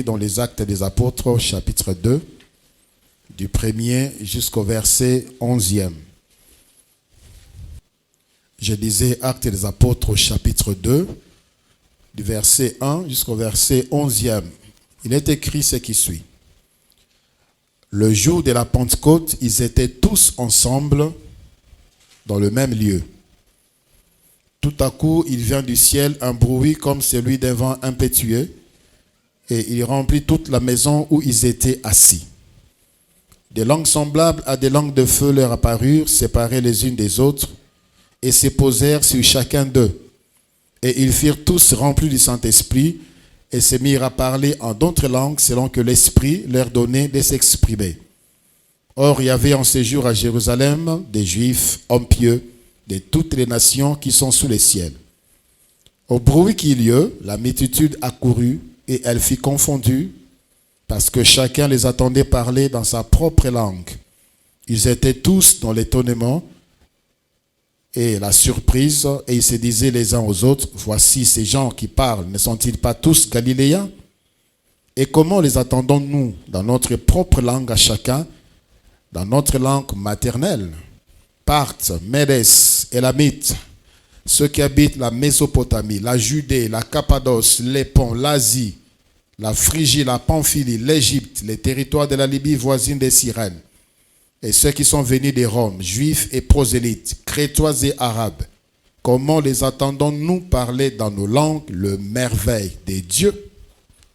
Dans les Actes des Apôtres, chapitre 2, du 1er jusqu'au verset 11e. Je disais Actes des Apôtres, chapitre 2, du verset 1 jusqu'au verset 11e. Il est écrit ce qui suit. Le jour de la Pentecôte, ils étaient tous ensemble dans le même lieu. Tout à coup, il vient du ciel un bruit comme celui d'un vent impétueux, et il remplit toute la maison où ils étaient assis. Des langues semblables à des langues de feu leur apparurent, séparées les unes des autres, et se posèrent sur chacun d'eux. Et ils furent tous remplis du Saint-Esprit, et se mirent à parler en d'autres langues, selon que l'Esprit leur donnait de s'exprimer. Or, il y avait en séjour à Jérusalem des Juifs, hommes pieux, de toutes les nations qui sont sous les ciels. Au bruit qu'il y eut, la multitude accourut, et elle fut confondue, parce que chacun les entendait parler dans sa propre langue. Ils étaient tous dans l'étonnement et la surprise, et ils se disaient les uns aux autres, « Voici ces gens qui parlent, ne sont-ils pas tous Galiléens? Et comment les attendons-nous dans notre propre langue à chacun, dans notre langue maternelle? Parthes, Médès, Élamites, ceux qui habitent la Mésopotamie, la Judée, la Cappadoce, les Ponts, l'Asie, la Phrygie, la Pamphylie, l'Égypte, les territoires de la Libye voisine des Cyrènes, et ceux qui sont venus de Rome, juifs et prosélytes, crétois et arabes, comment les attendons-nous parler dans nos langues le merveille des dieux?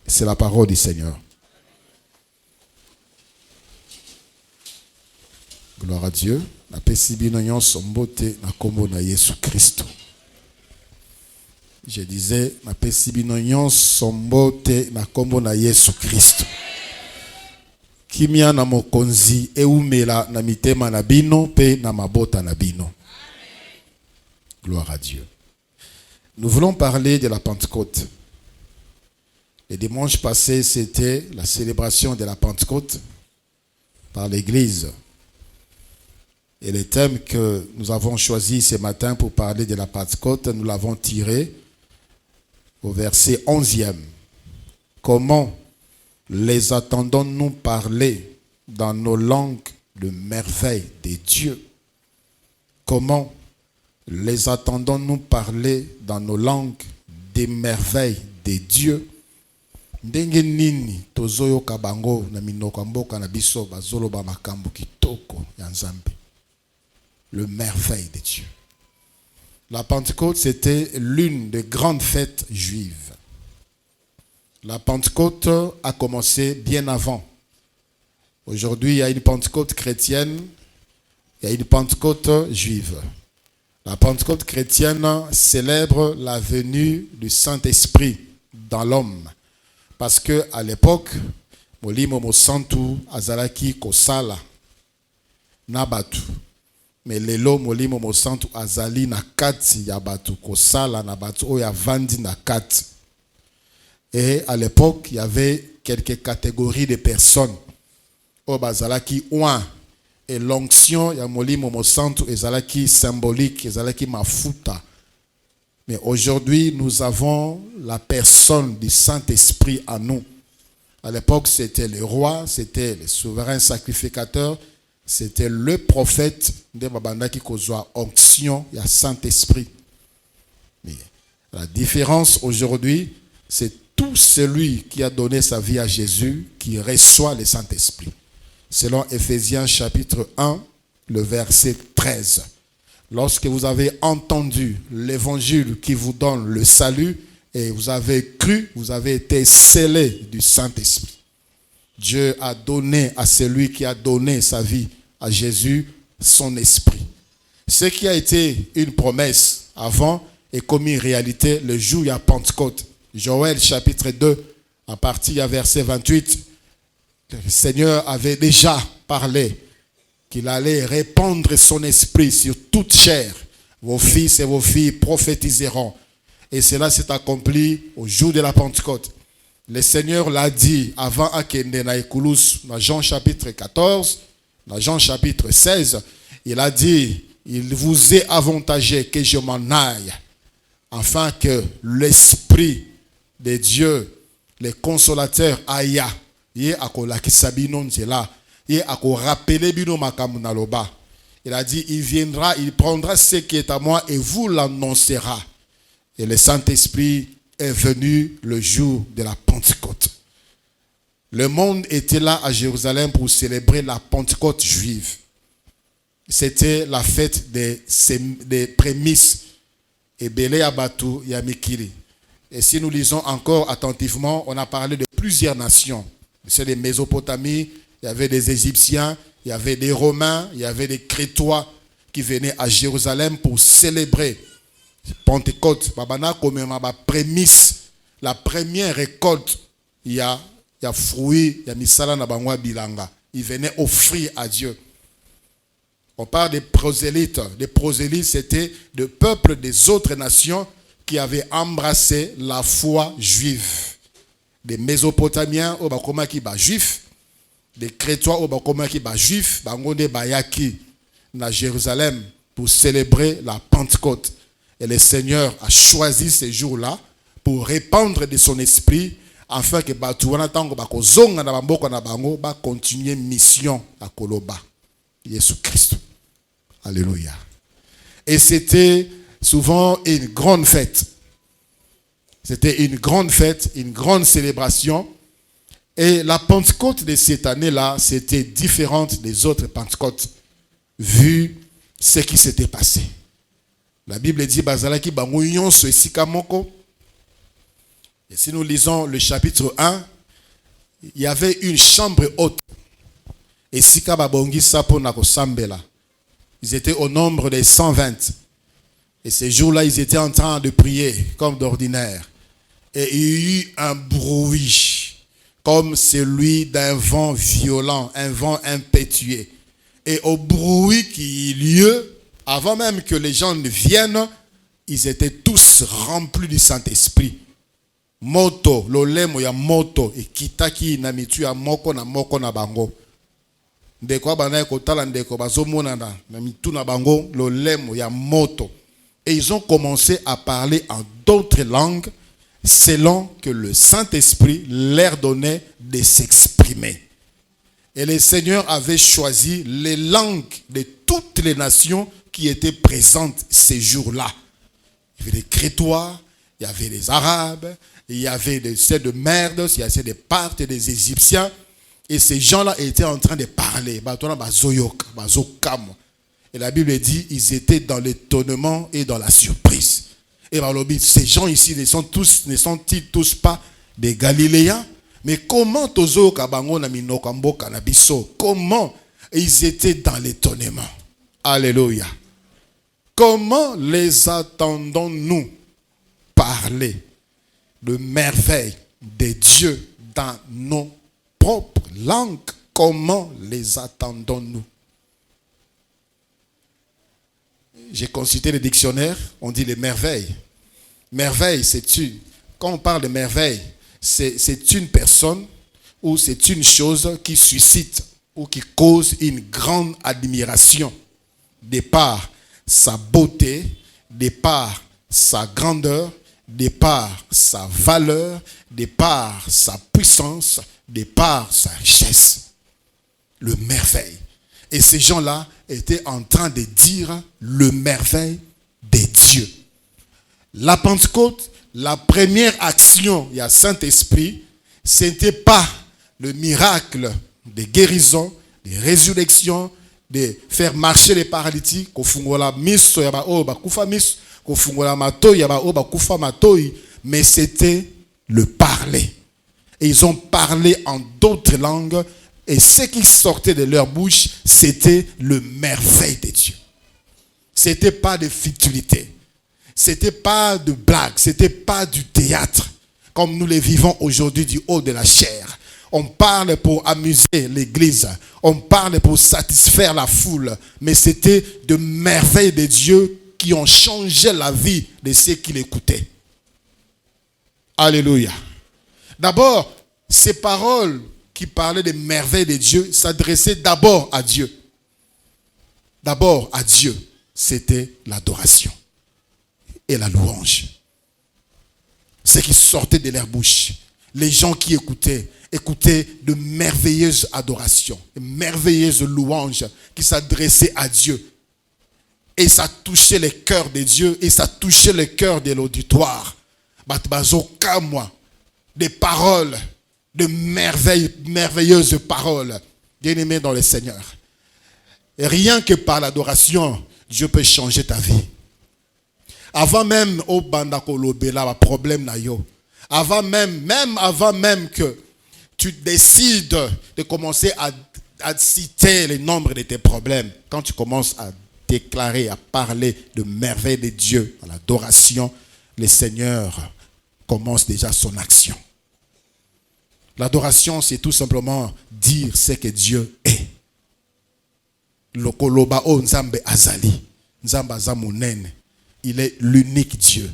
C'est la parole du Seigneur. Gloire à Dieu. Na pesi bino nyonso mbote na kombo na Yesu Kristo. Je disais, na pesi bino nyonso mbote na kombo na Yesu Kristo. Kimia na mokonzi eumela na mitema na bino pe na mabota na bino. Gloire à Dieu. Nous voulons parler de la Pentecôte. Le dimanche passé, c'était la célébration de la Pentecôte par l'Église. Et le thème que nous avons choisi ce matin pour parler de la Pentecôte, nous l'avons tiré au verset 11e. Comment les attendons-nous parler dans nos langues de merveille des dieux? Comment les attendons-nous parler dans nos langues des merveilles des dieux? Ndenge nini tozoyoka bango na minoko mboka na biso bazoloba makambo kitoko ya Nzambe. Le merveille de Dieu. La Pentecôte, c'était l'une des grandes fêtes juives. La Pentecôte a commencé bien avant. Aujourd'hui, il y a une Pentecôte chrétienne, il y a une Pentecôte juive. La Pentecôte chrétienne célèbre la venue du Saint-Esprit dans l'homme. Parce que à l'époque, Molimo Mosantu Azalaki Kosala Nabatu. Mais lelo molimo mosantu azali na kati ya batu kosala na batu oya vandi na kati. Et à l'époque, il y avait quelques catégories de personnes. O bazalaki ouan et l'onction ya molimo mosantu ezalaki symbolique, ezalaki mafuta. Mais aujourd'hui, nous avons la personne du Saint-Esprit en nous. À l'époque, c'était le roi, c'était le souverain sacrificateur. C'était le prophète de Babandaki Kozwa, onction, il y a Saint-Esprit. Mais la différence aujourd'hui, c'est tout celui qui a donné sa vie à Jésus qui reçoit le Saint-Esprit. Selon Éphésiens chapitre 1, le verset 13. Lorsque vous avez entendu l'évangile qui vous donne le salut et vous avez cru, vous avez été scellés du Saint-Esprit. Dieu a donné à celui qui a donné sa vie à Jésus son esprit. Ce qui a été une promesse avant est commis réalité le jour de la Pentecôte. Joël chapitre 2, à partir du verset 28, le Seigneur avait déjà parlé qu'il allait répandre son esprit sur toute chair. Vos fils et vos filles prophétiseront. Et cela s'est accompli au jour de la Pentecôte. Le Seigneur l'a dit avant Akende na Ekulus, dans Jean chapitre 14, dans Jean chapitre 16, il a dit, il vous est avantagé que je m'en aille, afin que l'Esprit de Dieu le consolateur aya, ye akolakisa bino nzela, ye akorappeler bino makambo na loba. Il a dit, il viendra, il prendra ce qui est à moi et vous l'annoncera. Et le Saint-Esprit est venu le jour de la Pentecôte. Le monde était là à Jérusalem pour célébrer la Pentecôte juive. C'était la fête des prémices. Et Belé Abatou Yamikiri. Et si nous lisons encore attentivement, on a parlé de plusieurs nations. C'est les Mésopotamiens, il y avait des Égyptiens, il y avait des Romains, il y avait des Crétois qui venaient à Jérusalem pour célébrer Pentecôte. Babana comme ma prémisse, la première récolte, il y a fruits, il y a misala na bangwa bilanga. Ils venaient offrir à Dieu. On parle des prosélytes. Les prosélytes, c'était le peuple des autres nations qui avaient embrassé la foi juive. Des Mésopotamiens au bakoma ki ba juif, des Crétois au bakoma ki ba juif, bangonde bayaki na Jérusalem pour célébrer la Pentecôte. Et le Seigneur a choisi ces jours-là pour répandre de son esprit afin que batouana tango bako zonga na bamboko na bango ba continuer mission à Koloba. Jésus-Christ. Alléluia. Et c'était souvent une grande fête. C'était une grande fête, une grande célébration. Et la Pentecôte de cette année-là, c'était différente des autres Pentecôtes, vu ce qui s'était passé. La Bible dit, Bazalaki bangoyon so esika moko. Et si nous lisons le chapitre 1, il y avait une chambre haute. Et sika babongi sapo na kosambela. Ils étaient au nombre de 120. Et ces jours-là, ils étaient en train de prier comme d'ordinaire. Et il y a eu un bruit comme celui d'un vent violent, un vent impétueux. Et au bruit qui eut lieu, avant même que les gens ne viennent, ils étaient tous remplis du Saint-Esprit. Moto, lolemo ya moto, et kitaki na mitu ya moko na bango. Ndeko bana kotala ndeko bazomona na mitu na bango lolemo ya moto. Et ils ont commencé à parler en d'autres langues selon que le Saint-Esprit leur donnait de s'exprimer. Et le Seigneur avait choisi les langues de toutes les nations qui étaient présentes ces jours-là. Il y avait des Crétois, il y avait des Arabes, il y avait des Mèdes, il y avait des Parthes et des Égyptiens. Et ces gens-là étaient en train de parler. Et la Bible dit, ils étaient dans l'étonnement et dans la surprise. Et ces gens ici ne sont-ils tous pas des Galiléens? Mais comment comment ils étaient dans l'étonnement? Alléluia. Comment les attendons-nous parler de merveilles de Dieu dans nos propres langues? Comment les attendons-nous? J'ai consulté le dictionnaire, on dit les merveilles. Merveille, quand on parle de merveille, c'est une personne ou c'est une chose qui suscite ou qui cause une grande admiration de par sa beauté, de par sa grandeur, de par sa valeur, de par sa puissance, de par sa richesse. Le merveille. Et ces gens-là étaient en train de dire le merveille de Dieu. La Pentecôte, la première action, il y a Saint-Esprit, ce n'était pas le miracle de guérison, de résurrection, de faire marcher les paralytiques, mais c'était le parler. Et ils ont parlé en d'autres langues. Et ce qui sortait de leur bouche, c'était le merveille de Dieu. Ce n'était pas de futilité. Ce n'était pas de blague. Ce n'était pas du théâtre. Comme nous les vivons aujourd'hui du haut de la chair. On parle pour amuser l'église. On parle pour satisfaire la foule. Mais c'était de merveilles de Dieu qui ont changé la vie de ceux qui l'écoutaient. Alléluia. D'abord, ces paroles qui parlait des merveilles de Dieu, s'adressait d'abord à Dieu. D'abord à Dieu, c'était l'adoration et la louange. Ce qui sortait de leur bouche, Les gens qui écoutaient de merveilleuses adorations, de merveilleuses louanges qui s'adressaient à Dieu. Et ça touchait les cœurs de Dieu et ça touchait le cœur de l'auditoire. Des paroles, de merveilleuses paroles, bien-aimés dans le Seigneur. Et rien que par l'adoration, Dieu peut changer ta vie. Avant même au bandakolo problème na yo. Avant même que tu décides de commencer à citer le nombre de tes problèmes, quand tu commences à déclarer, à parler de merveilles de Dieu, à l'adoration, le Seigneur commence déjà son action. L'adoration, c'est tout simplement dire ce que Dieu est. Lokoloba o nzambe azali, nzambe azamunene. Il est l'unique Dieu.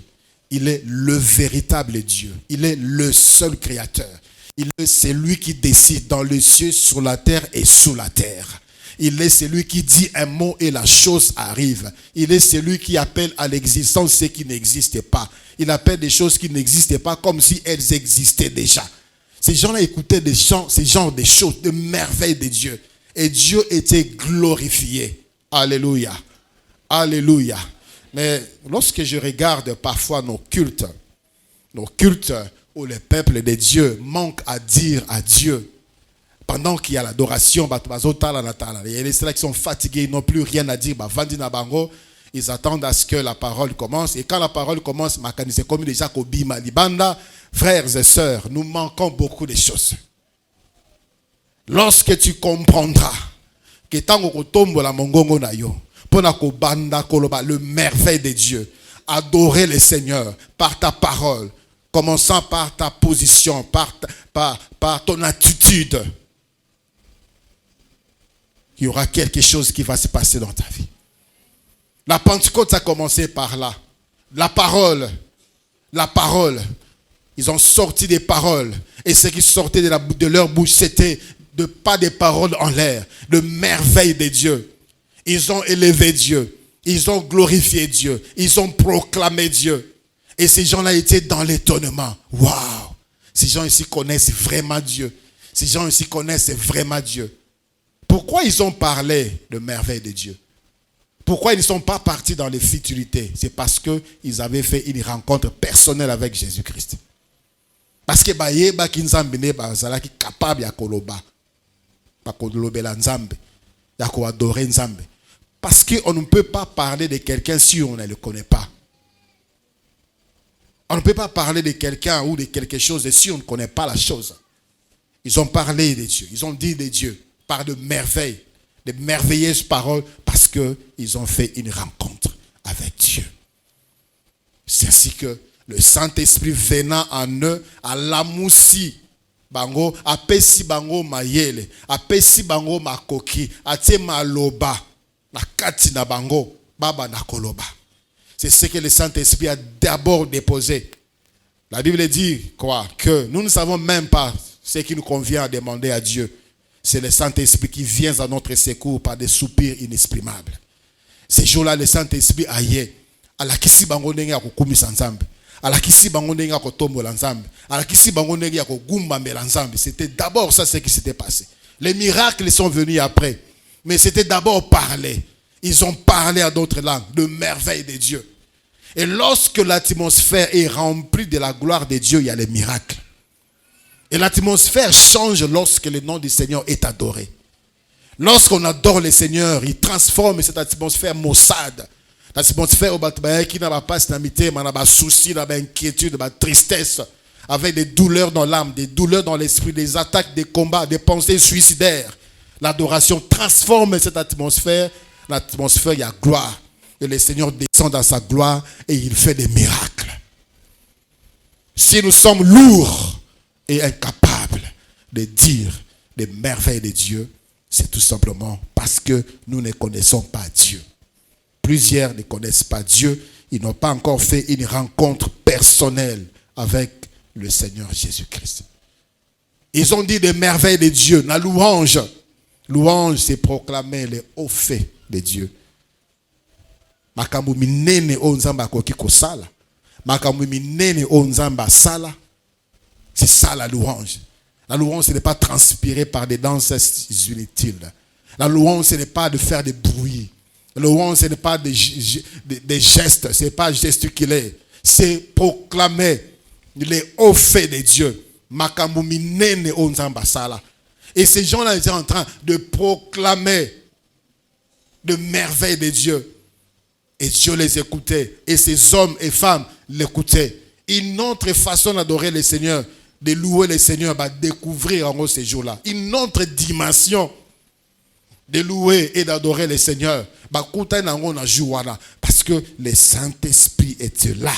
Il est le véritable Dieu. Il est le seul créateur. Il est celui qui décide dans les cieux, sur la terre et sous la terre. Il est celui qui dit un mot et la chose arrive. Il est celui qui appelle à l'existence ce qui n'existait pas. Il appelle des choses qui n'existaient pas comme si elles existaient déjà. Ces gens-là écoutaient ces genres de choses, de merveilles de Dieu. Et Dieu était glorifié. Alléluia. Alléluia. Mais lorsque je regarde parfois nos cultes où le peuple de Dieu manque à dire à Dieu, pendant qu'il y a l'adoration, il y a les qui sont fatigués, ils n'ont plus rien à dire, ils attendent à ce que la parole commence. Et quand la parole commence, c'est comme déjà Kobima Libanda, frères et sœurs, nous manquons beaucoup de choses. Lorsque tu comprendras que tant que tombe la mongongo na yo, le merveille de Dieu, adorer le Seigneur par ta parole, commençant par ta position, par ton attitude, il y aura quelque chose qui va se passer dans ta vie. La Pentecôte a commencé par là. La parole. Ils ont sorti des paroles. Et ce qui sortait de leur bouche, c'était pas des paroles en l'air, de merveilles de Dieu. Ils ont élevé Dieu. Ils ont glorifié Dieu. Ils ont proclamé Dieu. Et ces gens-là étaient dans l'étonnement. Waouh! Ces gens ici connaissent vraiment Dieu. Ces gens ici connaissent vraiment Dieu. Pourquoi ils ont parlé de merveilles de Dieu? Pourquoi ils ne sont pas partis dans les futilités? C'est parce qu'ils avaient fait une rencontre personnelle avec Jésus-Christ. Parce que bayeba kinzambine bazalaki capable ya koloba. Pa kolobela nzambe. Ya ko adorer nzambe. Parce qu'on ne peut pas parler de quelqu'un si on ne le connaît pas. On ne peut pas parler de quelqu'un ou de quelque chose si on ne connaît pas la chose. Ils ont parlé de Dieu. Ils ont dit de Dieu par de merveilles, de merveilleuses paroles, parce qu'ils ont fait une rencontre avec Dieu. C'est ainsi que le Saint-Esprit venant en eux, à l'amoussi, bango, apesi bango mayele, apesi bango makoki, atie maloba, na kati na bango, baba na koloba. C'est ce que le Saint-Esprit a d'abord déposé. La Bible dit quoi? Que nous ne savons même pas ce qui nous convient à demander à Dieu. C'est le Saint-Esprit qui vient à notre secours par des soupirs inexprimables. Ces jours-là, le Saint-Esprit aïe. Alakisi bango ndenge ya kukumisa nzambe. Alakisi bango ndenge ya kotombola nzambe. Alakisi bango ndenge ya kogumbambela nzambe. C'était d'abord ça ce qui s'était passé. Les miracles sont venus après. Mais c'était d'abord parler. Ils ont parlé à d'autres langues, de merveilles de Dieu. Et lorsque l'atmosphère est remplie de la gloire de Dieu, il y a les miracles. Et l'atmosphère change lorsque le nom du Seigneur est adoré. Lorsqu'on adore le Seigneur, il transforme cette atmosphère maussade. L'atmosphère qui n'a pas d'inamité, n'a pas de soucis, n'a pas d'inquiétude, n'a pas de tristesse, avec des douleurs dans l'âme, des douleurs dans l'esprit, des attaques, des combats, des pensées suicidaires. L'adoration transforme cette atmosphère. L'atmosphère, il y a gloire. Et le Seigneur descend dans sa gloire et il fait des miracles. Si nous sommes lourds et incapables de dire les merveilles de Dieu, c'est tout simplement parce que nous ne connaissons pas Dieu. Plusieurs ne connaissent pas Dieu. Ils n'ont pas encore fait une rencontre personnelle avec le Seigneur Jésus-Christ. Ils ont dit des merveilles de Dieu. La louange. Louange, c'est proclamer les hauts faits de Dieu. Makambu minene o nzamba koki kosala. Makambu minene o nzamba sala. C'est ça la louange. La louange, ce n'est pas transpirer par des danses inutiles. La louange, ce n'est pas de faire des bruits. La louange, ce n'est pas des gestes. Ce n'est pas gesticuler. C'est proclamer les hauts faits de Dieu. Et ces gens-là étaient en train de proclamer de merveilles de Dieu. Et Dieu les écoutait. Et ces hommes et femmes l'écoutaient. Une autre façon d'adorer le Seigneur, de louer le Seigneur, va découvrir en ces jours-là. Une autre dimension de louer et d'adorer le Seigneur. Parce que le Saint-Esprit était là.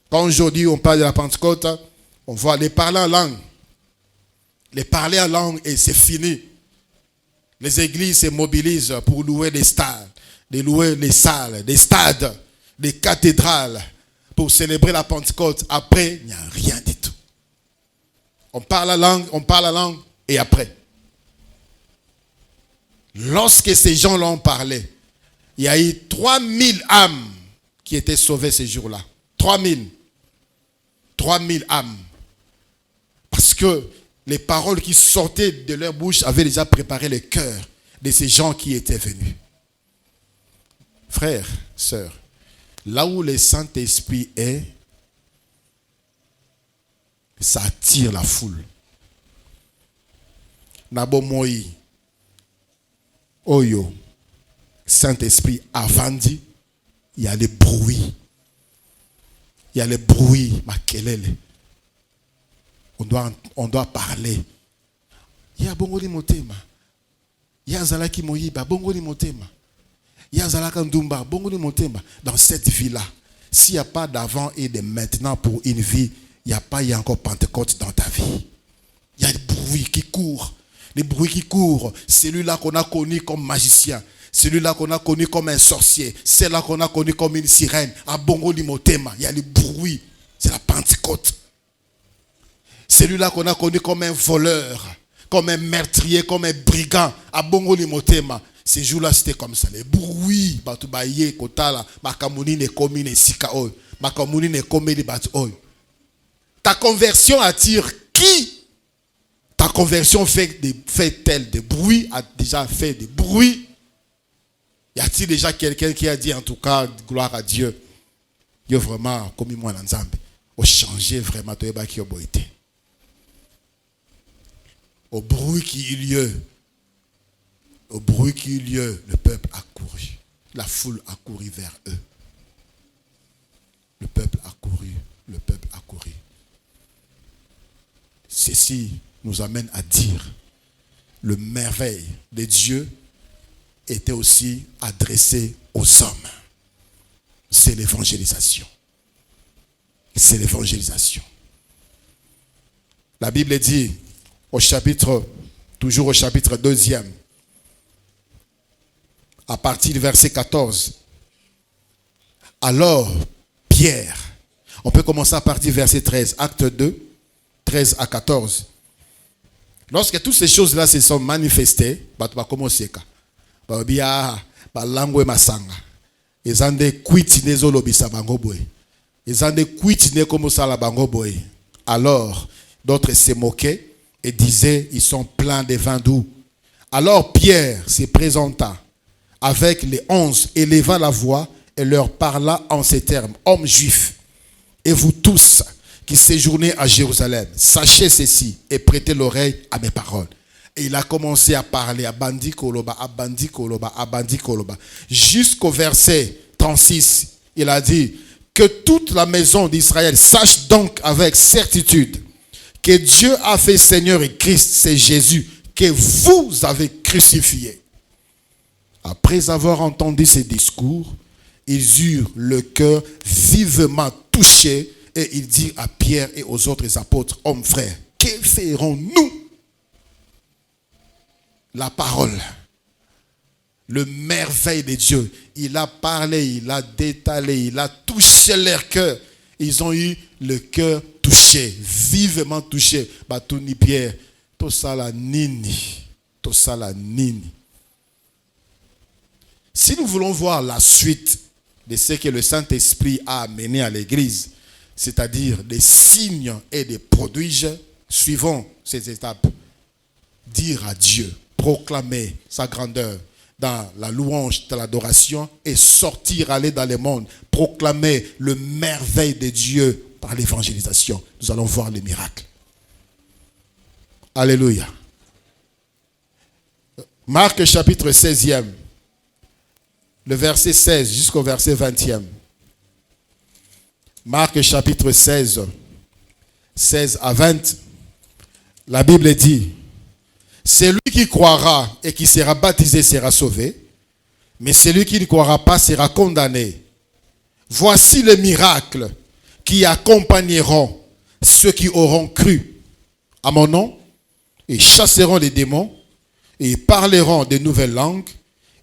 Quand aujourd'hui on parle de la Pentecôte, on voit les parler en langue. Les parler en langue et c'est fini. Les églises se mobilisent pour louer des stades, de louer les salles, des stades, des cathédrales, pour célébrer la Pentecôte. Après, il n'y a rien du tout. On parle la langue et après. Lorsque ces gens-là ont parlé, il y a eu 3000 âmes qui étaient sauvées ces jours-là. 3000 âmes. Parce que les paroles qui sortaient de leur bouche avaient déjà préparé le cœur de ces gens qui étaient venus. Frères, sœurs, là où le Saint-Esprit est, ça attire la foule. Nabomoï, Oyo, Saint-Esprit avandi, il y a les bruits. Il y a les bruits, makelele. On doit parler. Il y a bongoli motema. Il y a zalaki moyiba, bongoli motema. Il y a zalaka ndumba, bongoli motema. Dans cette vie-là, s'il n'y a pas d'avant et de maintenant pour une vie, il n'y a encore Pentecôte dans ta vie. Il y a des bruits qui courent. Les bruits qui courent. Celui-là qu'on a connu comme magicien. Celui-là qu'on a connu comme un sorcier. Celle-là qu'on a connu comme une sirène. À Bongo Limotema, il y a les bruits. C'est la Pentecôte. Celui-là qu'on a connu comme un voleur, comme un meurtrier, comme un brigand. À Bongo Limotema. Ces jours-là, c'était comme ça. Les bruits. Batubaye, Kotala, Makamuni ne komi ne sikaoy. Makamuni ne komi ne batoy. Ta conversion attire qui? Ta conversion fait-elle des bruits? A déjà fait des bruits? Y a-t-il déjà quelqu'un qui a dit en tout cas, gloire à Dieu, il y a vraiment, comme moi dans Zambie, au changer vraiment, au bruit qui eut lieu, le peuple a couru. La foule a couru vers eux. Le peuple a couru. Ceci nous amène à dire le merveille de Dieu était aussi adressé aux hommes. C'est l'évangélisation. La Bible dit toujours au chapitre 2e, à partir du verset 14. Alors, Pierre, on peut commencer à partir du verset 13, acte 2, 13 à 14. Lorsque toutes ces choses-là se sont manifestées, alors d'autres se moquaient et disaient ils sont pleins de vin doux. Alors Pierre se présenta avec les 11, éleva la voix et leur parla en ces termes: hommes juifs, et vous tous qui séjournez à Jérusalem, sachez ceci et prêtez l'oreille à mes paroles. Et il a commencé à parler à Bandi Koloba, jusqu'au verset 36. Il a dit que toute la maison d'Israël sache donc avec certitude que Dieu a fait Seigneur et Christ, c'est Jésus que vous avez crucifié. Après avoir entendu ces discours, ils eurent le cœur vivement touché et ils dirent à Pierre et aux autres apôtres: hommes frères, que ferons-nous? La parole, le merveille de Dieu, il a parlé, il a détalé, il a touché leur cœur. Ils ont eu le cœur touché, vivement touché. Batouni Pierre, tosala nini. Si nous voulons voir la suite de ce que le Saint-Esprit a amené à l'église, c'est-à-dire des signes et des prodiges, suivant ces étapes. Dire à Dieu, proclamer sa grandeur dans la louange, dans l'adoration, et sortir, aller dans le monde, proclamer le merveille de Dieu par l'évangélisation. Nous allons voir les miracles. Alléluia. Marc chapitre 16e, le verset 16 jusqu'au verset 20e. Marc chapitre 16, 16 à 20. La Bible dit: celui qui croira et qui sera baptisé sera sauvé, mais celui qui ne croira pas sera condamné. Voici les miracles qui accompagneront ceux qui auront cru à mon nom. Ils chasseront les démons, et ils parleront de nouvelles langues,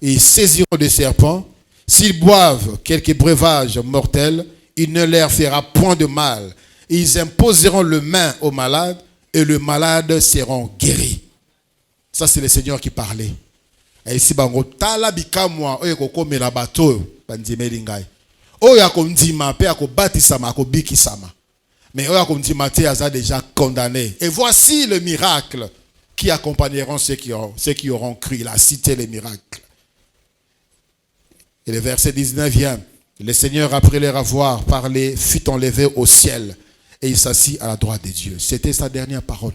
et ils saisiront des serpents. S'ils boivent quelques breuvages mortels, il ne leur fera point de mal. Ils imposeront le main aux malades, et les malades seront guéris. Ça, c'est le Seigneur qui parlait. Et ici, bango tala bikamwa oyo kokomela bato banzimeli ngai. Oyo akondima pe akobatisama akobikisama. Mais oyo akondima te aza déjà condamné. Et voici le miracle qui accompagneront ceux qui auront cru. Il a cité les miracles. Et le verset 19e, le Seigneur, après leur avoir parlé, fut enlevé au ciel et il s'assit à la droite de Dieu. C'était sa dernière parole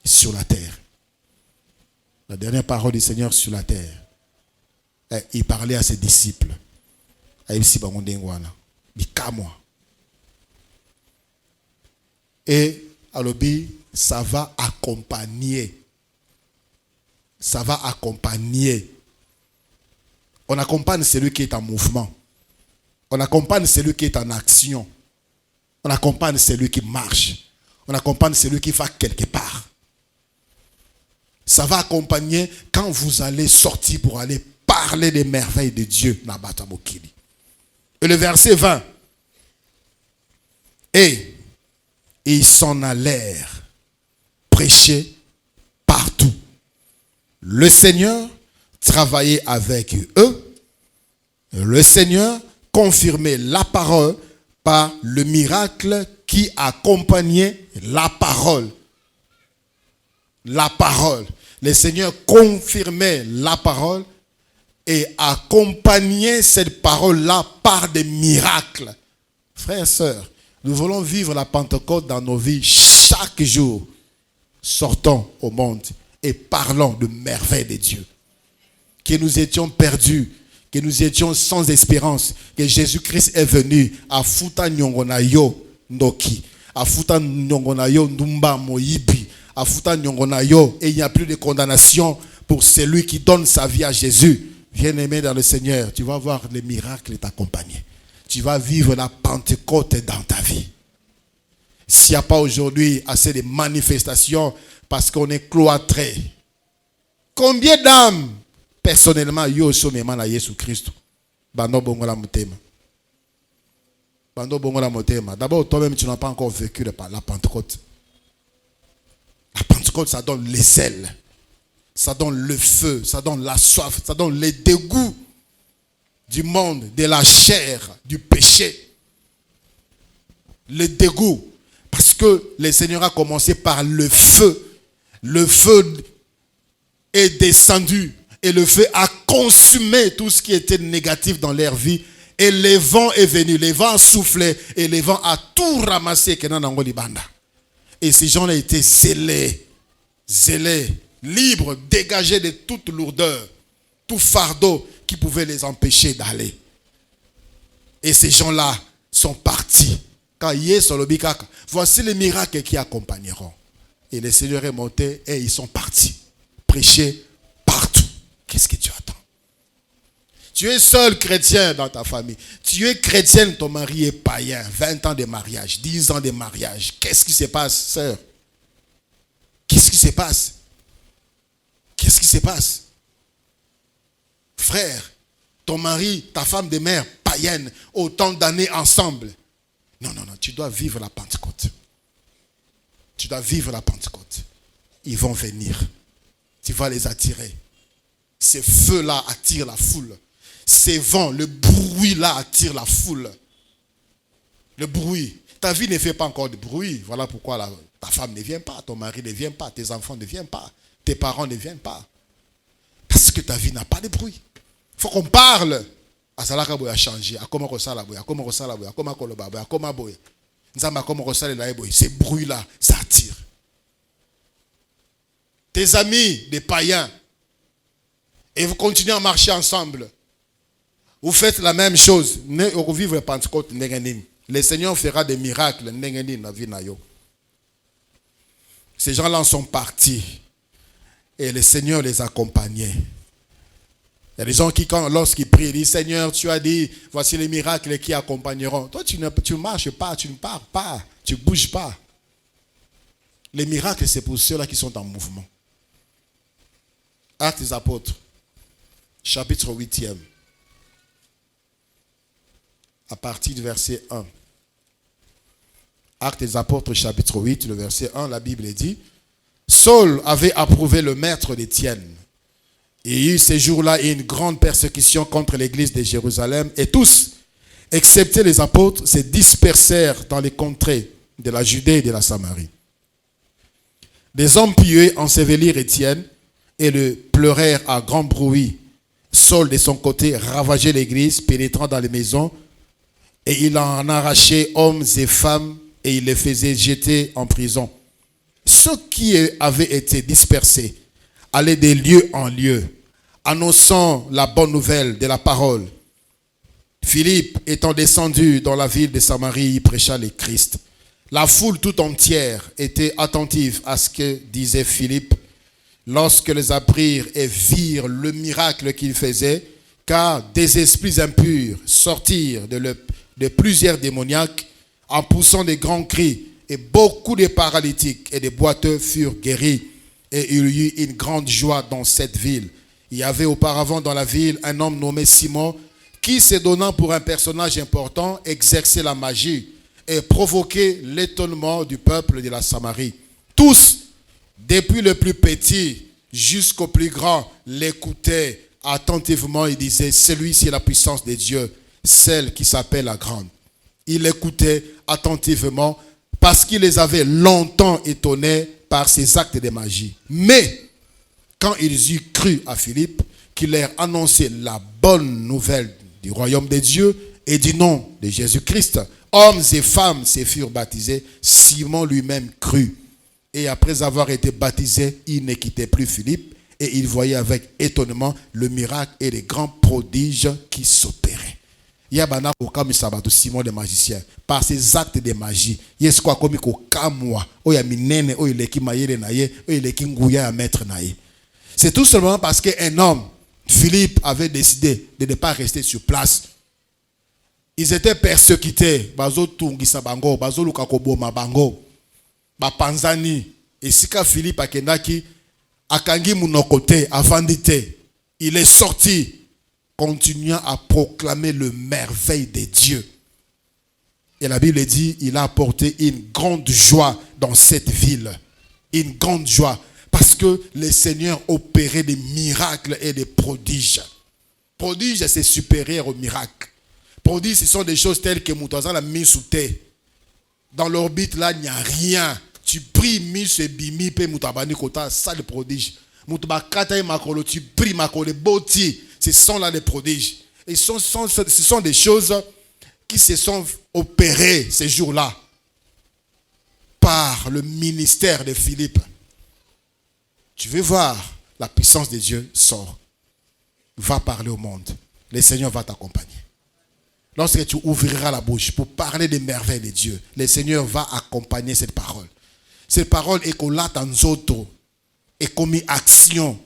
sur la terre. La dernière parole du Seigneur sur la terre. Et il parlait à ses disciples. Et alobi, ça va accompagner. Ça va accompagner. On accompagne celui qui est en mouvement. On accompagne celui qui est en action. On accompagne celui qui marche. On accompagne celui qui va quelque part. Ça va accompagner quand vous allez sortir pour aller parler des merveilles de Dieu. Et le verset 20. Et ils s'en allèrent prêcher partout. Le Seigneur travaillait avec eux. Le Seigneur confirmait la parole par le miracle qui accompagnait la parole. La parole. Le Seigneur confirmait la parole et accompagnait cette parole-là par des miracles. Frères et sœurs, nous voulons vivre la Pentecôte dans nos vies chaque jour. Sortons au monde et parlons de merveilles de Dieu. Que nous étions perdus, que nous étions sans espérance, que Jésus-Christ est venu à Futa Nyongonayo Ndoki, à Futa Nyongonayo Ndumba Moyibi, à Futa Nyongonayo, et il n'y a plus de condamnation pour celui qui donne sa vie à Jésus. Bien-aimé dans le Seigneur, tu vas voir les miracles t'accompagner. Tu vas vivre la Pentecôte dans ta vie. S'il n'y a pas aujourd'hui assez de manifestations parce qu'on est cloîtré, combien d'âmes personnellement yo somema na Jésus Christ bando bongola mutema bando bongola mutema. D'abord toi-même tu n'as pas encore vécu la Pentecôte. La Pentecôte, ça donne les ailes, ça donne le feu, ça donne la soif, ça donne les dégoûts du monde, de la chair, du péché. Le dégoût, parce que le Seigneur a commencé par le feu. Le feu est descendu. Et le feu a consumé tout ce qui était négatif dans leur vie. Et le vent est venu. Le vent a soufflé. Et le vent a tout ramassé. Et ces gens-là étaient zélés. Zélés. Libres. Dégagés de toute lourdeur. Tout fardeau qui pouvait les empêcher d'aller. Et ces gens-là sont partis. Quand voici les miracles qui accompagneront. Et le Seigneur est monté et ils sont partis. Prêcher partout. Qu'est-ce que tu attends? Tu es seul chrétien dans ta famille. Tu es chrétienne, ton mari est païen. 20 ans de mariage, 10 ans de mariage. Qu'est-ce qui se passe, sœur? Qu'est-ce qui se passe? Qu'est-ce qui se passe? Frère, ton mari, ta femme de mère, païenne, autant d'années ensemble. Non, tu dois vivre la Pentecôte. Tu dois vivre la Pentecôte. Ils vont venir. Tu vas les attirer. Ces feux-là attirent la foule. Ces vents, le bruit-là attire la foule. Le bruit. Ta vie ne fait pas encore de bruit. Voilà pourquoi ta femme ne vient pas, ton mari ne vient pas, tes enfants ne viennent pas, tes parents ne viennent pas. Parce que ta vie n'a pas de bruit. Il faut qu'on parle. Asalaka boya changer. Akoma kosala boya, akoma kosala boya, akoma koloba boya, akoma boya. Nzamba akoma kosala la boya. Ces bruits-là, ça attire. Tes amis, des païens, et vous continuez à marcher ensemble. Vous faites la même chose. Vous vivez le Pentecôte. Le Seigneur fera des miracles. Ces gens-là sont partis. Et le Seigneur les accompagnait. Il y a des gens qui, lorsqu'ils prient, disent, Seigneur, tu as dit, voici les miracles qui accompagneront. Toi, tu ne marches pas, tu ne pars pas, tu ne bouges pas. Les miracles, c'est pour ceux-là qui sont en mouvement. Actes des Apôtres, chapitre 8e. À partir du verset 1. Actes des Apôtres, chapitre 8, le verset 1, la Bible dit, Saul avait approuvé le maître d'Étienne. Et il y eut ces jours-là une grande persécution contre l'église de Jérusalem. Et tous, excepté les apôtres, se dispersèrent dans les contrées de la Judée et de la Samarie. Des hommes pieux ensevelirent Étienne et le pleurèrent à grand bruit. Saul, de son côté, ravageait l'église, pénétrant dans les maisons, et il en arrachait hommes et femmes, et il les faisait jeter en prison. Ceux qui avaient été dispersés allaient de lieu en lieu, annonçant la bonne nouvelle de la parole. Philippe, étant descendu dans la ville de Samarie, y prêcha le Christ. La foule tout entière était attentive à ce que disait Philippe lorsque les apprirent et virent le miracle qu'il faisait, car des esprits impurs sortirent de plusieurs démoniaques en poussant des grands cris, et beaucoup de paralytiques et de boiteux furent guéris. Et il y eut une grande joie dans cette ville. Il y avait auparavant dans la ville un homme nommé Simon qui, se donnant pour un personnage important, exerçait la magie et provoquait l'étonnement du peuple de la Samarie. Tous, depuis le plus petit jusqu'au plus grand, l'écoutaient attentivement et disaient, celui-ci est la puissance de Dieu, celle qui s'appelle la grande. Il écoutait attentivement parce qu'il les avait longtemps étonnés par ses actes de magie. Mais, quand ils eurent cru à Philippe, qui leur annonçait la bonne nouvelle du royaume de Dieu et du nom de Jésus-Christ, hommes et femmes se furent baptisés. Simon lui-même crut. Et après avoir été baptisé, il ne quittait plus Philippe et il voyait avec étonnement le miracle et les grands prodiges qui s'opéraient. Il y a bana comme Simon le magicien par ses actes de magie. Yes quoi comme ko kamwa o ya minene o ile ki mayele na ye o ile ki nguya ya maître na ye. C'est tout simplement parce qu'un homme, Philippe, avait décidé de ne pas rester sur place. Ils étaient persécutés. Bazo tungisa bango, bazo lukakoboma bango, ba panzani. Et si ka Philippe akendaki akangi munokote avandite, il est sorti, continuant à proclamer le merveille de Dieu. Et la Bible dit, il a apporté une grande joie dans cette ville. Une grande joie. Parce que le Seigneur opérait des miracles et des prodiges. Prodiges, c'est supérieur au miracle. Prodiges, ce sont des choses telles que Moutazan a mis sous terre. Dans l'orbite, là, il n'y a rien. Tu pries, mis bimi, pe Moutabani Kota, ça le prodige. Moutabakata et Makolo, tu pries Makolo, Boti. Ce sont là les prodiges. Et ce sont des choses qui se sont opérées ces jours-là par le ministère de Philippe. Tu veux voir la puissance de Dieu sort. Va parler au monde. Le Seigneur va t'accompagner. Lorsque tu ouvriras la bouche pour parler des merveilles de Dieu, le Seigneur va accompagner cette parole. Cette parole est qu'on l'a dans autres et commis action.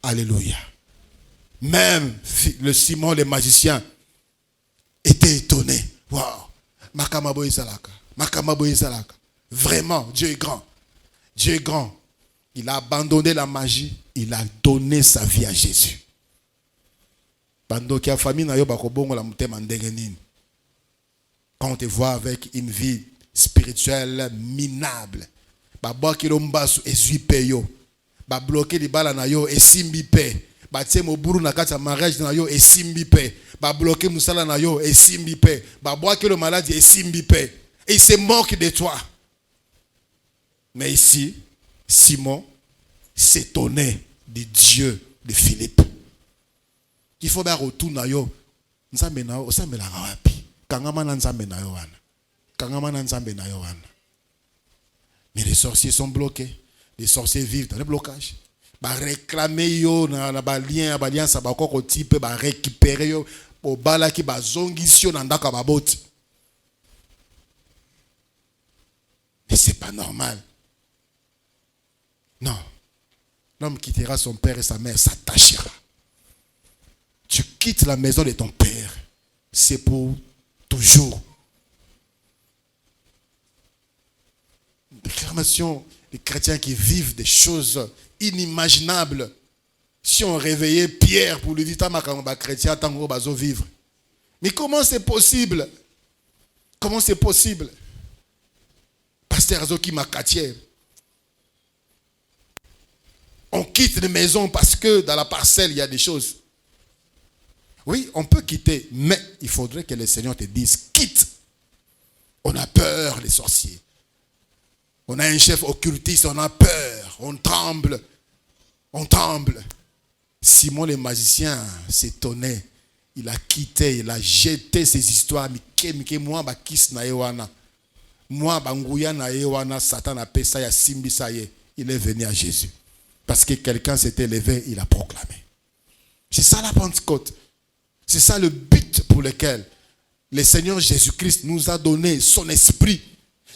Alléluia. Même le Simon le magicien était étonné. Waouh! Makamabo Izalaka. Makamabo Izalaka. Vraiment, Dieu est grand. Dieu est grand. Il a abandonné la magie. Il a donné sa vie à Jésus. Quand on te voit avec une vie spirituelle minable, bloquer les balles na yo et simbi pe, batie moburu na kati ya mariage na yo esimbi pe, ba bloquer musala na yo esimbi pe, ba boire le malade esimbi pe, et il se moque de toi. Mais ici, Simon s'étonnait du Dieu de Philippe. Il faut bien retourner na yo. Nzambe na yo, osambe la wapi? Kangama na nzambe na yo wana. Kangama na nzambe na yo wana. Mais les sorciers sont bloqués. Les sorciers vivent dans le blocage. Ba réclamer yo na ba lien ça ba ko type ba récupérer yo au bala ki ba zongisio na ndaka ba boti. Mais c'est pas normal. Non. L'homme quittera son père et sa mère, s'attachera. Tu quittes la maison de ton père, c'est pour toujours. Déclamation des chrétiens qui vivent des choses inimaginables. Si on réveillait Pierre pour lui dire « chrétien, tant qu'on va vivre ». Mais comment c'est possible? Comment c'est possible? Pasteur Zoki Makatier. On quitte les maisons parce que dans la parcelle, il y a des choses. Oui, on peut quitter, mais il faudrait que le Seigneur te dise « quitte ». On a peur, les sorciers. On a un chef occultiste, on a peur, on tremble. On tremble. Simon le magicien s'étonnait. Il a quitté, il a jeté ses histoires. Moi, Satan a fait ça, il est venu à Jésus. Parce que quelqu'un s'était levé, il a proclamé. C'est ça la Pentecôte. C'est ça le but pour lequel le Seigneur Jésus-Christ nous a donné son esprit.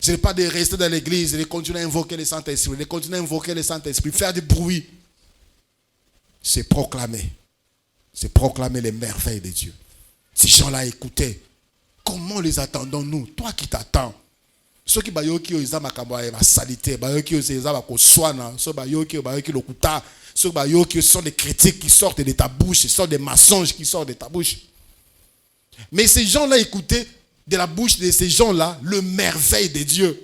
Ce n'est pas de rester dans l'église, de continuer à invoquer le Saint-Esprit, de continuer à invoquer le Saint-Esprit, faire du bruit. C'est proclamer. C'est proclamer les merveilles de Dieu. Ces gens-là écoutaient. Comment les attendons-nous? Toi qui t'attends. Ceux qui salité, ceux sont des critiques qui sortent de ta bouche, ce sont des mensonges qui sortent de ta bouche. Mais ces gens-là écoutaient de la bouche de ces gens-là le merveille de Dieu.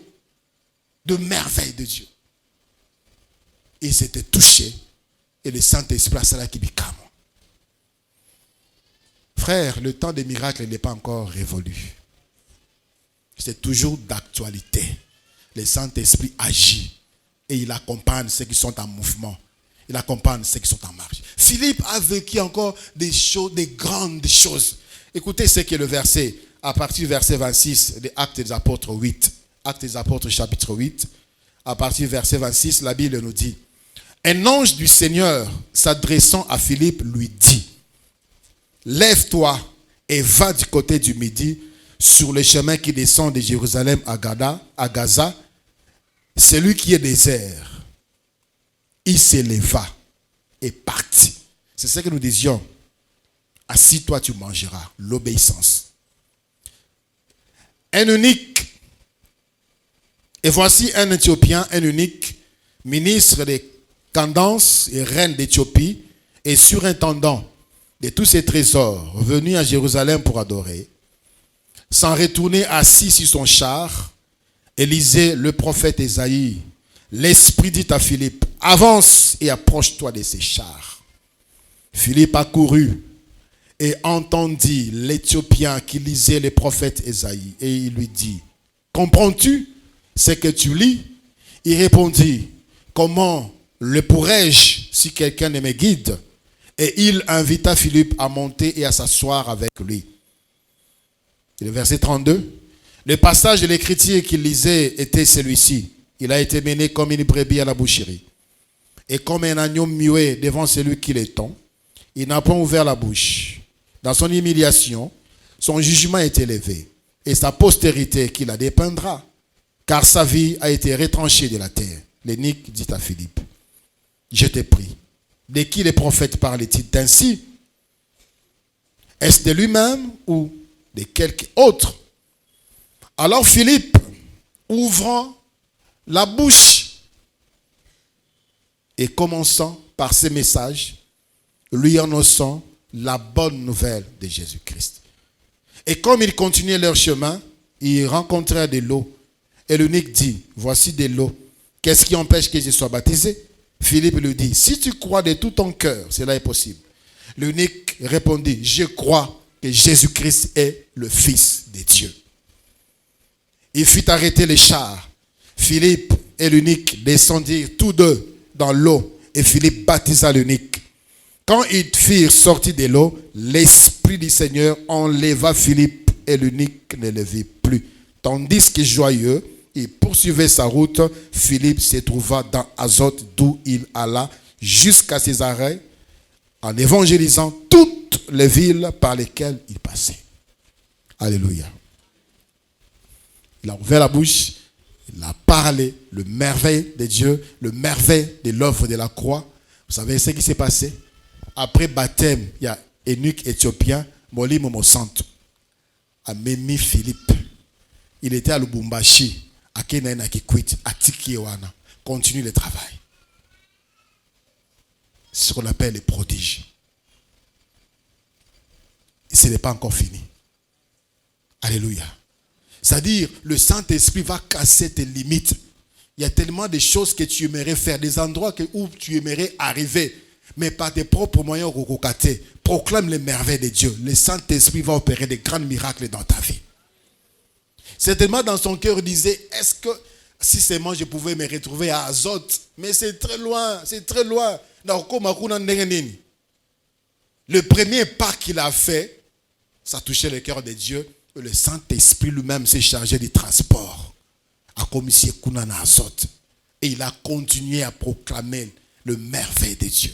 De merveille de Dieu. Ils s'étaient touchés et le Saint-Esprit a cela qui dit comme. Frère, le temps des miracles n'est pas encore révolu. C'est toujours d'actualité. Le Saint-Esprit agit et il accompagne ceux qui sont en mouvement. Il accompagne ceux qui sont en marche. Philippe a vécu encore des choses, des grandes choses. Écoutez ce qu'est le verset, à partir du verset 26 des Actes des Apôtres 8. Actes des Apôtres chapitre 8. À partir du verset 26, la Bible nous dit: un ange du Seigneur s'adressant à Philippe lui dit: lève-toi et va du côté du midi sur le chemin qui descend de Jérusalem à Gaza, celui qui est désert. Il s'éleva et partit. C'est ce que nous disions. Assis-toi, tu mangeras. L'obéissance. Un eunuque. Et voici un Éthiopien, un eunuque, ministre des Candace et reine d'Éthiopie et surintendant de tous ses trésors, venu à Jérusalem pour adorer, s'en retourner assis sur son char, et lisait le prophète Ésaïe. L'Esprit dit à Philippe: avance et approche-toi de ces chars. Philippe accourut et entendit l'Éthiopien qui lisait le prophète Ésaïe, et il lui dit: comprends-tu ce que tu lis? Il répondit: comment le pourrais-je si quelqu'un ne me guide? Et il invita Philippe à monter et à s'asseoir avec lui. Et le verset 32. Le passage de l'écriture qu'il lisait était celui-ci: il a été mené comme une brebis à la boucherie, et comme un agneau muet devant celui qui l'étend, il n'a pas ouvert la bouche. Dans son humiliation, son jugement est élevé, et sa postérité qui la dépeindra, car sa vie a été retranchée de la terre. L'eunuque dit à Philippe: je t'ai pris. De qui les prophètes parlaient-ils ainsi? Est-ce de lui-même ou de quelque autre? Alors Philippe, ouvrant la bouche et commençant par ces messages, lui annonçant la bonne nouvelle de Jésus-Christ. Et comme ils continuaient leur chemin, ils rencontrèrent de l'eau. Et l'eunuque dit: voici de l'eau. Qu'est-ce qui empêche que je sois baptisé? Philippe lui dit, si tu crois de tout ton cœur, cela est possible. L'eunuque répondit, je crois que Jésus-Christ est le Fils de Dieu. Il fit arrêter les chars. Philippe et l'eunuque descendirent tous deux dans l'eau et Philippe baptisa l'eunuque. Quand ils firent sortir de l'eau, l'Esprit du Seigneur enleva Philippe et l'eunuque ne le vit plus. Tandis que joyeux, il poursuivait sa route, Philippe se trouva dans Azote d'où il alla jusqu'à Césarée en évangélisant toutes les villes par lesquelles il passait. Alléluia. Il a ouvert la bouche, il a parlé, le merveille de Dieu, le merveille de l'œuvre de la croix. Vous savez ce qui s'est passé? Après baptême, il y a un eunuque éthiopien, Moli Momo Santo, a Memi Philippe. Il était à Lubumbashi, à Kenaïna Kikwit, à Tikiwana. Continue le travail. C'est ce qu'on appelle les prodiges. Et ce n'est pas encore fini. Alléluia. C'est-à-dire, le Saint-Esprit va casser tes limites. Il y a tellement de choses que tu aimerais faire, des endroits où tu aimerais arriver, mais par tes propres moyens, proclame les merveilles de Dieu. Le Saint-Esprit va opérer des grands miracles dans ta vie. Certainement dans son cœur, il disait, est-ce que si seulement je pouvais me retrouver à Azote, mais c'est très loin, c'est très loin. Le premier pas qu'il a fait, ça touchait le cœur de Dieu. Le Saint-Esprit lui-même s'est chargé du transport à Komissie Kunana Azote. Et il a continué à proclamer le merveille de Dieu.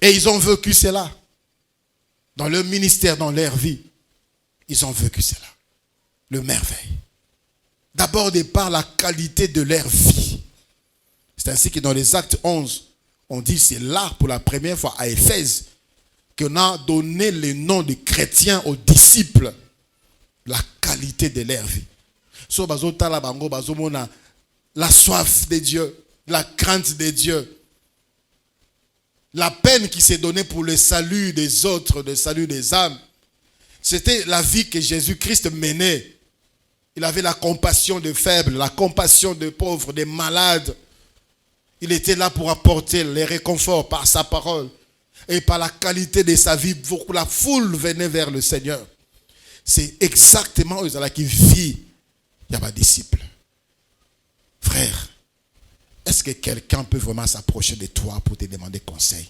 Et ils ont vécu cela. Dans leur ministère, dans leur vie. Ils ont vécu cela. Le merveille. D'abord, de par la qualité de leur vie. C'est ainsi que dans les Actes 11, on dit c'est là pour la première fois à Éphèse qu'on a donné le nom de chrétiens aux disciples. La qualité de leur vie. So, la soif de Dieu, la crainte de Dieu, la peine qui s'est donnée pour le salut des autres, le salut des âmes. C'était la vie que Jésus-Christ menait. Il avait la compassion des faibles, la compassion des pauvres, des malades. Il était là pour apporter les réconforts par sa parole. Et par la qualité de sa vie, la foule venait vers le Seigneur. C'est exactement où qui vit. Il y a des disciples. Frère, est-ce que quelqu'un peut vraiment s'approcher de toi pour te demander conseil?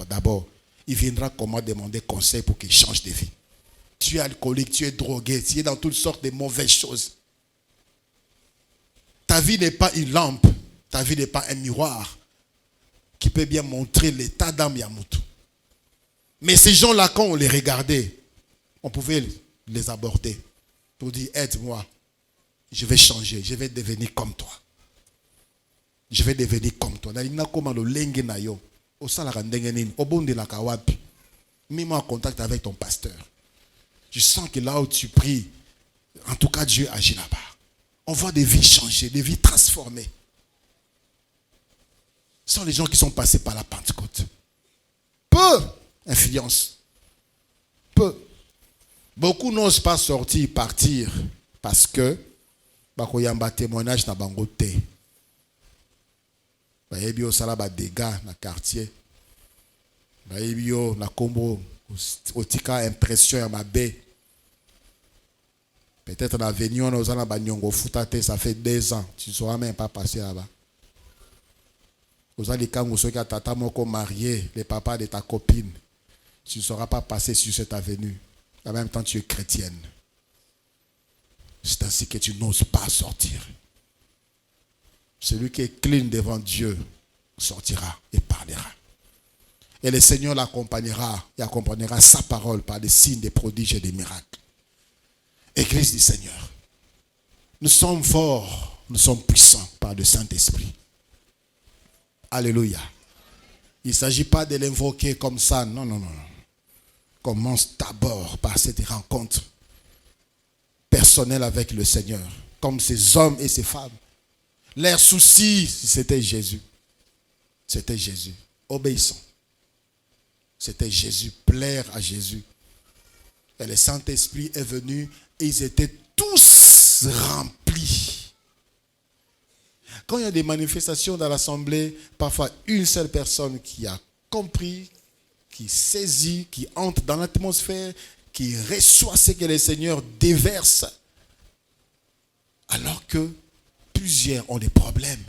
D'abord, il viendra comment demander conseil pour qu'il change de vie. Tu es alcoolique, tu es drogué, tu es dans toutes sortes de mauvaises choses. Ta vie n'est pas une lampe, ta vie n'est pas un miroir qui peut bien montrer l'état d'âme Yamutu. Mais ces gens-là, quand on les regardait, on pouvait les aborder pour dire, aide-moi, je vais changer, je vais devenir comme toi. Je vais devenir comme toi. Mets-moi en contact avec ton pasteur. Je sens que là où tu pries, en tout cas Dieu agit là-bas. On voit des vies changer, des vies transformées. Ce sont les gens qui sont passés par la Pentecôte. Peu influence. Peu. Beaucoup n'osent pas sortir, partir, parce que il y a un témoignage dans Bangote. Il y a des dégâts dans le quartier. Il y a des combo, impression à ma baie. Peut-être dans l'avenir, on a Banyongo Foutate, ça fait 2 ans. Tu ne sauras même pas passer là-bas. Vous avez des cas où tu as marié, les papas de ta copine. Tu ne sauras pas passer sur cette avenue. En même temps, tu es chrétienne. C'est ainsi que tu n'oses pas sortir. Celui qui est clean devant Dieu sortira et parlera. Et le Seigneur l'accompagnera et accompagnera sa parole par des signes, des prodiges et des miracles. Église du Seigneur, nous sommes forts, nous sommes puissants par le Saint-Esprit. Alléluia. Il ne s'agit pas de l'invoquer comme ça, non, non, non. Commence d'abord par cette rencontre personnelle avec le Seigneur, comme ces hommes et ces femmes. Leur souci, c'était Jésus. C'était Jésus. Obéissant. C'était Jésus. Plaire à Jésus. Et le Saint-Esprit est venu et ils étaient tous tous remplis. Quand il y a des manifestations dans l'assemblée, parfois une seule personne qui a compris, qui saisit, qui entre dans l'atmosphère, qui reçoit ce que le Seigneur déverse, alors que plusieurs ont des problèmes.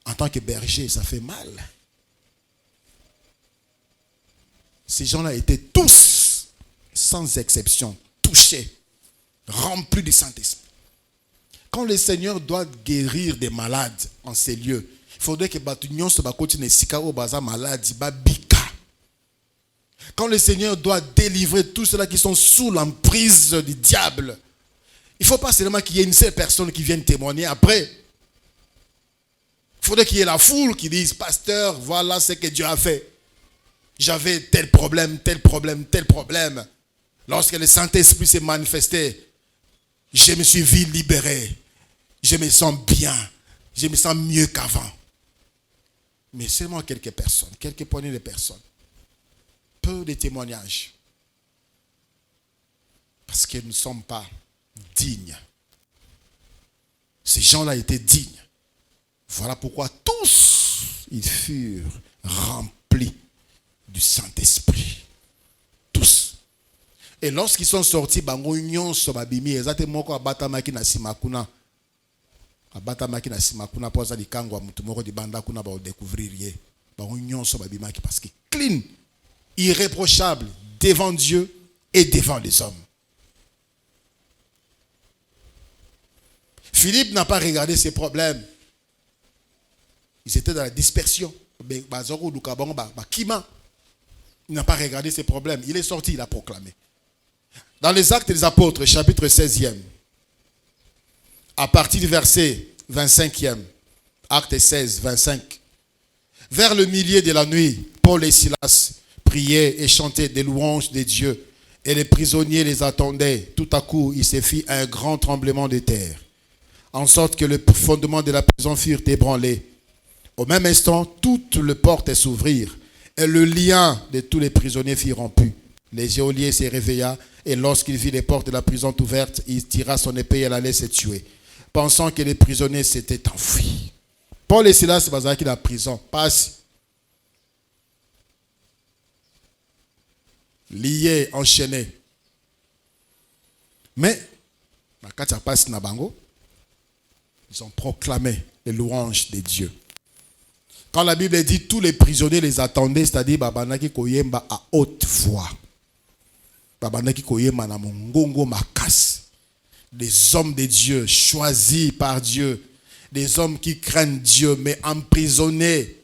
En tant que berger, ça fait mal. Ces gens-là étaient tous, sans exception, touchés, remplis du Saint-Esprit. Quand le Seigneur doit guérir des malades en ces lieux, il faudrait que Batunion se continue Sikao Baza malade, Bika. Quand le Seigneur doit délivrer tous ceux-là qui sont sous l'emprise du diable, il ne faut pas seulement qu'il y ait une seule personne qui vienne témoigner après. Il faudrait qu'il y ait la foule qui dise, pasteur, voilà ce que Dieu a fait. J'avais tel problème, tel problème, tel problème. Lorsque le Saint-Esprit s'est manifesté, je me suis vu libéré. Je me sens bien. Je me sens mieux qu'avant. Mais seulement quelques personnes, quelques poignées de personnes. Peu de témoignages. Parce que nous ne sommes pas dignes. Ces gens-là étaient dignes. Voilà pourquoi tous, ils furent remplis du Saint-Esprit. Tous. Et lorsqu'ils sont sortis, bango nyonso babimi ezate moko abatamaki na simakuna. Abatamaki na simakuna poza likango mutu moko di banda kuna ba découvrir ye. Bango nyonso babimaki parce que clean, irréprochable devant Dieu et devant les hommes. Philippe n'a pas regardé ses problèmes. Ils étaient dans la dispersion. Il n'a pas regardé ses problèmes. Il est sorti, il a proclamé. Dans les Actes des Apôtres, chapitre 16e, à partir du verset 25e, Actes 16, 25. Vers le milieu de la nuit, Paul et Silas priaient et chantaient des louanges de Dieu. Et les prisonniers les attendaient. Tout à coup, il se fit un grand tremblement de terre, en sorte que les fondements de la prison furent ébranlés. Au même instant, toutes les portes s'ouvrirent et le lien de tous les prisonniers fut rompu. Le geôlier se réveilla et lorsqu'il vit les portes de la prison ouvertes, il tira son épée et allait se tuer, pensant que les prisonniers s'étaient enfuis. Paul et Silas se basaient dans la prison, passe liés, enchaînés. Mais, ils ont proclamé les louanges de Dieu. Quand la Bible dit tous les prisonniers les attendaient, c'est-à-dire babanaki koyemba à haute voix. Babanaki koyemba na mongongo makas. Des hommes de Dieu choisis par Dieu, des hommes qui craignent Dieu mais emprisonnés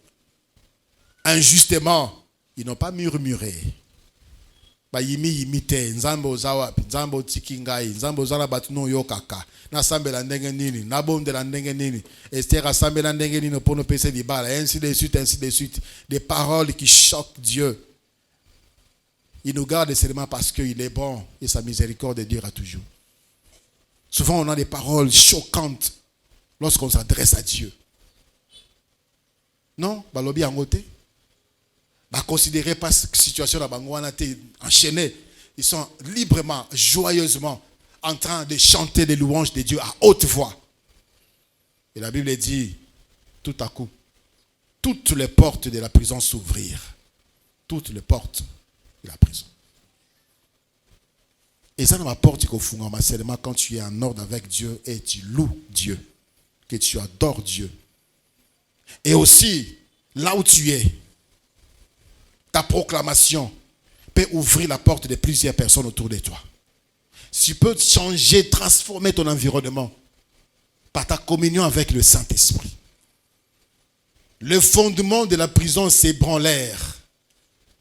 injustement, ils n'ont pas murmuré. Bayimi yimite nzambo zawa nzambo tikingai nzambo zala batuno yokaka na sambela ndenge nini na bondela ndenge nini Esther sambela ndenge nini pour nous passer des balles ainsi de suite des paroles qui choquent Dieu. Il nous garde seulement parce qu'il est bon et sa miséricorde durera toujours. Souvent on a des paroles choquantes lorsqu'on s'adresse à Dieu. Non, balobi angote. Considérez pas cette situation enchaînés. Ils sont librement, joyeusement en train de chanter les louanges de Dieu à haute voix. Et la Bible dit, tout à coup, toutes les portes de la prison s'ouvrirent. Toutes les portes de la prison. Et ça, dans ma porte, seulement quand tu es en ordre avec Dieu et tu loues Dieu, que tu adores Dieu. Et aussi, là où tu es, ta proclamation peut ouvrir la porte de plusieurs personnes autour de toi. Tu peux changer, transformer ton environnement par ta communion avec le Saint-Esprit. Le fondement de la prison s'ébranlèrent.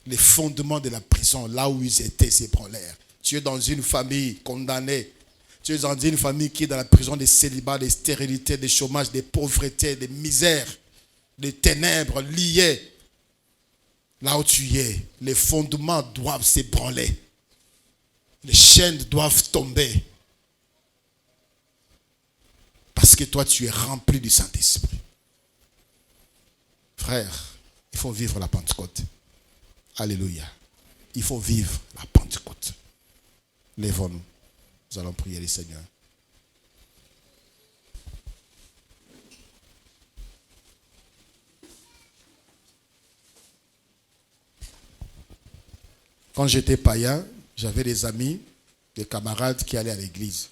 Les fondements de la prison, là où ils étaient, s'ébranlèrent. Tu es dans une famille condamnée. Tu es dans une famille qui est dans la prison des célibats, des stérilités, des chômages, des pauvretés, des misères, des ténèbres liées. Là où tu es, les fondements doivent s'ébranler. Les chaînes doivent tomber. Parce que toi, tu es rempli du Saint-Esprit. Frère, il faut vivre la Pentecôte. Alléluia. Il faut vivre la Pentecôte. Lèvons-nous. Nous allons prier le Seigneur. Quand j'étais païen, j'avais des amis, des camarades qui allaient à l'église.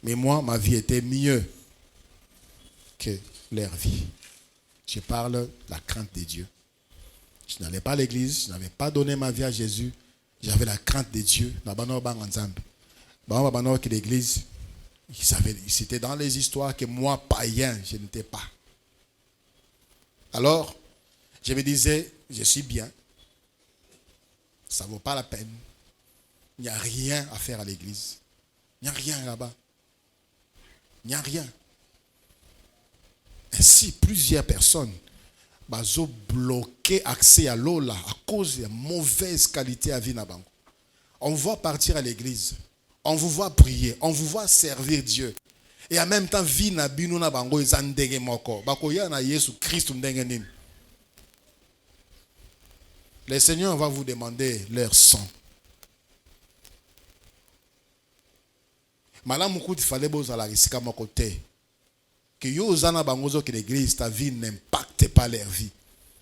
Mais moi, ma vie était mieux que leur vie. Je parle de la crainte de Dieu. Je n'allais pas à l'église, je n'avais pas donné ma vie à Jésus. J'avais la crainte de Dieu. L'église, c'était dans les histoires que moi, païen, je n'étais pas. Alors, je me disais, je suis bien. Ça ne vaut pas la peine. Il n'y a rien à faire à l'église. Il n'y a rien là-bas. Il n'y a rien. Ainsi, plusieurs personnes ont bloqué l'accès à l'eau là à cause de la mauvaise qualité à vie. On vous voit partir à l'église. On vous voit prier. On vous voit servir Dieu. Et en même temps, vie na bino na bango ezandege moko. Bakoya na Yesu Christ ndenge nini. Le Seigneur va vous demander leur sang. Malamu kuti fallait bozala risika moko te. Que yo ozana bangozo que l'église, ta vie n'impacte pas leur vie.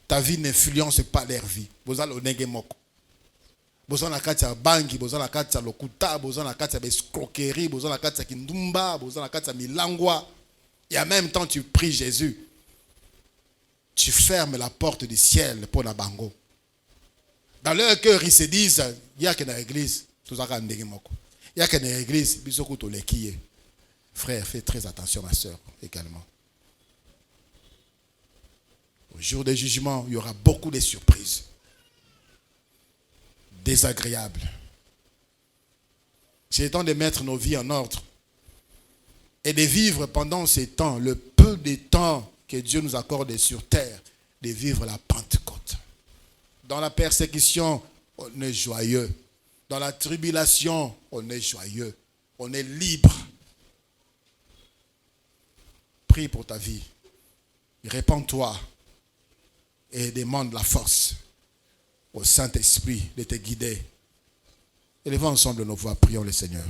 Ta vie n'influence pas leur vie. Bozala onenge moko. Bozala katia bangi, bozala katia lokuta, bozala katia escroquerie, bozala katia kindumba, bozala katia milangwa. Et en même temps tu pries Jésus. Tu fermes la porte du ciel pour la bango. Dans leur cœur, ils se disent, il y a que dans l'église, tout ça quand ndenge moko. Il y a que dans l'église, bisoko to lekiye. Frère, fais très attention, ma soeur, également. Au jour du jugement, il y aura beaucoup de surprises. Désagréables. C'est le temps de mettre nos vies en ordre. Et de vivre pendant ces temps, le peu de temps que Dieu nous accorde sur terre, de vivre la Pentecôte. Dans la persécution, on est joyeux. Dans la tribulation, on est joyeux. On est libre. Prie pour ta vie. Répands-toi et demande la force au Saint-Esprit de te guider. Élevons ensemble nos voix, prions le Seigneur.